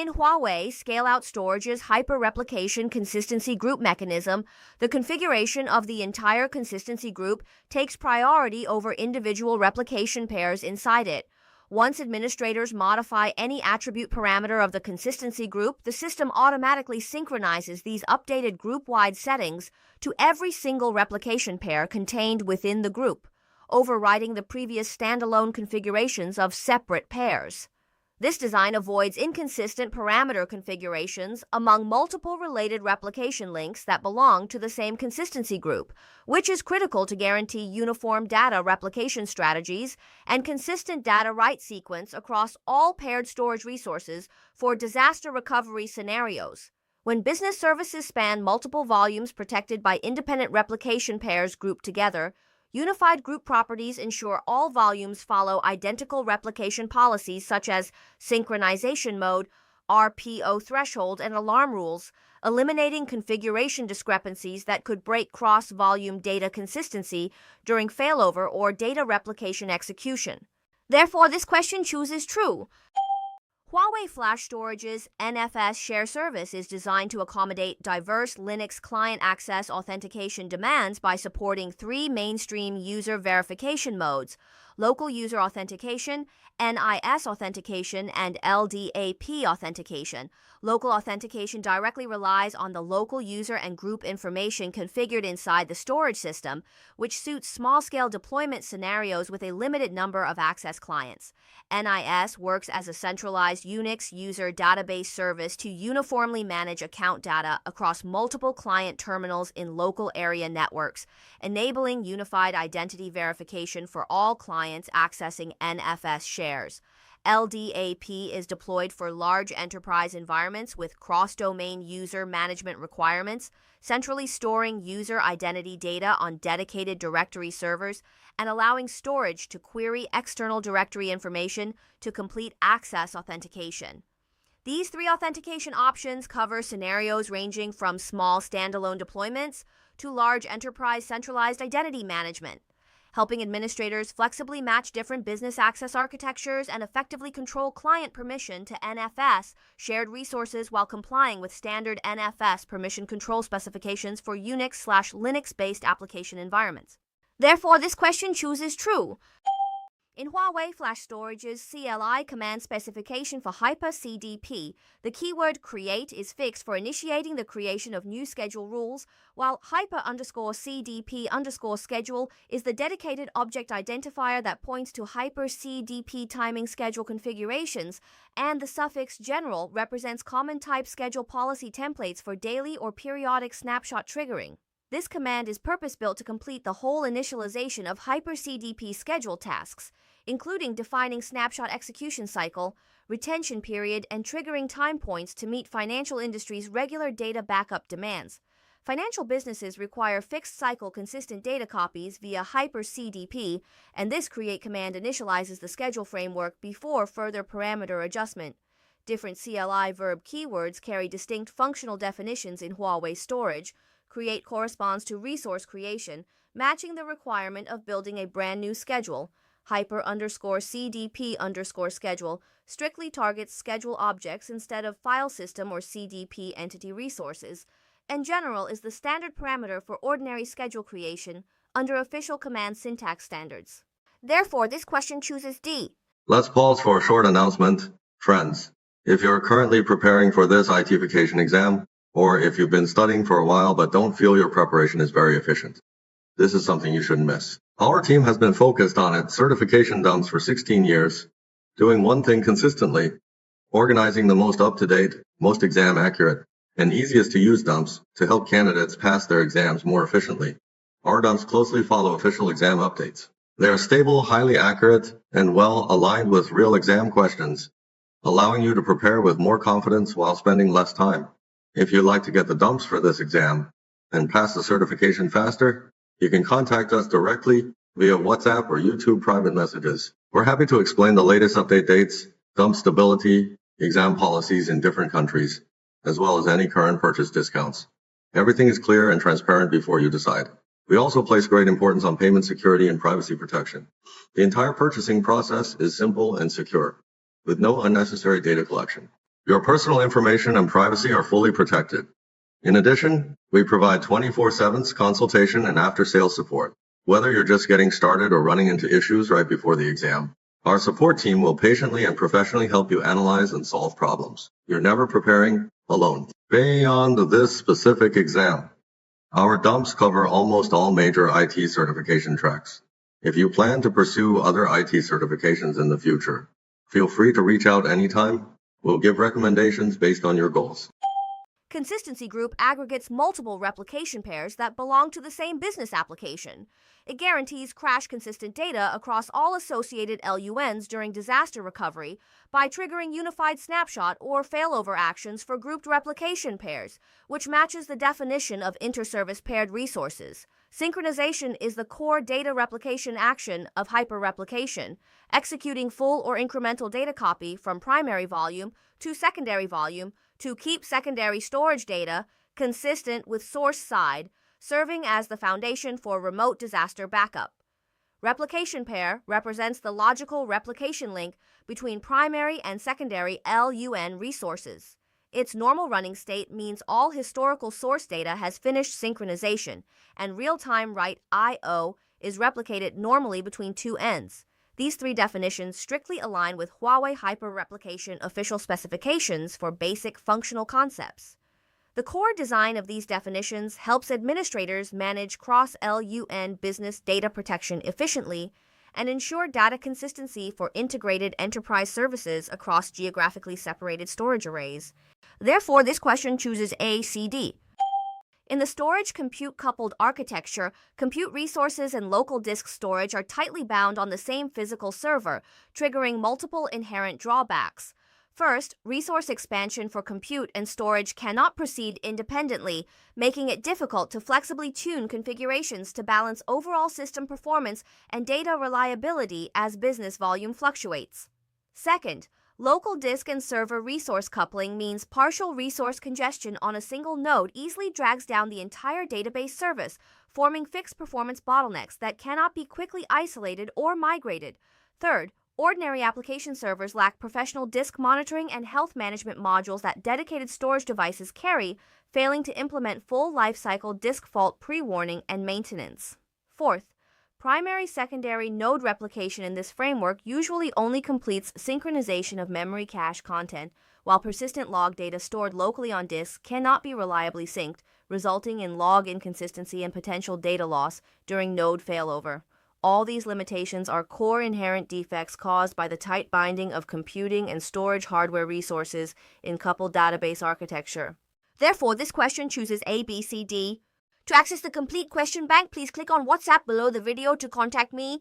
In Huawei Scale-Out Storage's hyper-replication consistency group mechanism, the configuration of the entire consistency group takes priority over individual replication pairs inside it. Once administrators modify any attribute parameter of the consistency group, the system automatically synchronizes these updated group-wide settings to every single replication pair contained within the group, overriding the previous standalone configurations of separate pairs. This design avoids inconsistent parameter configurations among multiple related replication links that belong to the same consistency group, which is critical to guarantee uniform data replication strategies and consistent data write sequence across all paired storage resources for disaster recovery scenarios. When business services span multiple volumes protected by independent replication pairs grouped together, unified group properties ensure all volumes follow identical replication policies such as synchronization mode, RPO threshold, and alarm rules, eliminating configuration discrepancies that could break cross-volume data consistency during failover or data replication execution. Therefore, this question chooses true. Huawei Flash Storage's NFS share service is designed to accommodate diverse Linux client access authentication demands by supporting three mainstream user verification modes: local user authentication, NIS authentication, and LDAP authentication. Local authentication directly relies on the local user and group information configured inside the storage system, which suits small-scale deployment scenarios with a limited number of access clients. NIS works as a centralized Unix user database service to uniformly manage account data across multiple client terminals in local area networks, enabling unified identity verification for all clients accessing NFS shares. LDAP is deployed for large enterprise environments with cross-domain user management requirements, centrally storing user identity data on dedicated directory servers and allowing storage to query external directory information to complete access authentication. These three authentication options cover scenarios ranging from small standalone deployments to large enterprise centralized identity management, helping administrators flexibly match different business access architectures and effectively control client permission to NFS shared resources while complying with standard NFS permission control specifications for Unix/Linux-based application environments. Therefore, this question chooses true. In Huawei Flash Storage's CLI command specification for HCIP-CDP, the keyword create is fixed for initiating the creation of new schedule rules, while hyper_CDP_schedule is the dedicated object identifier that points to hyper-CDP timing schedule configurations, and the suffix general represents common type schedule policy templates for daily or periodic snapshot triggering. This command is purpose-built to complete the whole initialization of hyper-CDP schedule tasks, including defining snapshot execution cycle, retention period, and triggering time points to meet financial industry's regular data backup demands. Financial businesses require fixed-cycle consistent data copies via hyper-CDP, and this create command initializes the schedule framework before further parameter adjustment. Different CLI verb keywords carry distinct functional definitions in Huawei Storage. Create corresponds to resource matching the requirement of building a brand new schedule. Hyper_CDP_schedule strictly targets schedule objects instead of file system or CDP entity resources, and general is the standard parameter for ordinary schedule creation under official command syntax standards. Therefore, this question chooses D. Let's pause for a short announcement. Friends, if you're currently preparing for this ITification exam, or if you've been studying for a while but don't feel your preparation is very efficient, this is something you shouldn't miss. Our team has been focused on its certification dumps for 16 years, doing one thing consistently: organizing the most up-to-date, most exam-accurate, and easiest to use dumps to help candidates pass their exams more efficiently. Our dumps closely follow official exam updates. They are stable, highly accurate, and well aligned with real exam questions, allowing you to prepare with more confidence while spending less time. If you'd like to get the dumps for this exam and pass the certification faster, you can contact us directly via WhatsApp or YouTube private messages. We're happy to explain the latest update dates, dump stability, exam policies in different countries, as well as any current purchase discounts. Everything is clear and transparent before you decide. We also place great importance on payment security and privacy protection. The entire purchasing process is simple and secure, with no unnecessary data collection. Your personal information and privacy are fully protected. In addition, we provide 24/7 consultation and after-sales support. Whether you're just getting started or running into issues right before the exam, our support team will patiently and professionally help you analyze and solve problems. You're never preparing alone. Beyond this specific exam, our dumps cover almost all major IT certification tracks. If you plan to pursue other IT certifications in the future, feel free to reach out anytime. We'll give recommendations based on your goals. Consistency group aggregates multiple replication pairs that belong to the same business application. It guarantees crash-consistent data across all associated LUNs during disaster recovery by triggering unified snapshot or failover actions for grouped replication pairs, which matches the definition of inter-service paired resources. Synchronization is the core data replication action of hyperreplication, executing full or incremental data copy from primary volume to secondary volume to keep secondary storage data consistent with source side, serving as the foundation for remote disaster backup. Replication pair represents the logical replication link between primary and secondary LUN resources. Its normal running state means all historical source data has finished synchronization, and real-time write I/O is replicated normally between two ends. These three definitions strictly align with Huawei hyperreplication official specifications for basic functional concepts. The core design of these definitions helps administrators manage cross-LUN business data protection efficiently and ensure data consistency for integrated enterprise services across geographically separated storage arrays. Therefore, this question chooses A, C, D. In the storage compute coupled architecture, compute resources and local disk storage are tightly bound on the same physical server, triggering multiple inherent drawbacks. First, resource expansion for compute and storage cannot proceed independently, making it difficult to flexibly tune configurations to balance overall system performance and data reliability as business volume fluctuates. Second, local disk and server resource coupling means partial resource congestion on a single node easily drags down the entire database service, forming fixed performance bottlenecks that cannot be quickly isolated or migrated. Third, ordinary application servers lack professional disk monitoring and health management modules that dedicated storage devices carry, failing to implement full lifecycle disk fault pre-warning and maintenance. Fourth, primary-secondary node replication in this framework usually only completes synchronization of memory cache content, while persistent log data stored locally on disks cannot be reliably synced, resulting in log inconsistency and potential data loss during node failover. All these limitations are core inherent defects caused by the tight binding of computing and storage hardware resources in coupled database architecture. Therefore, this question chooses A, B, C, D. To access the complete question bank, please click on WhatsApp below the video to contact me.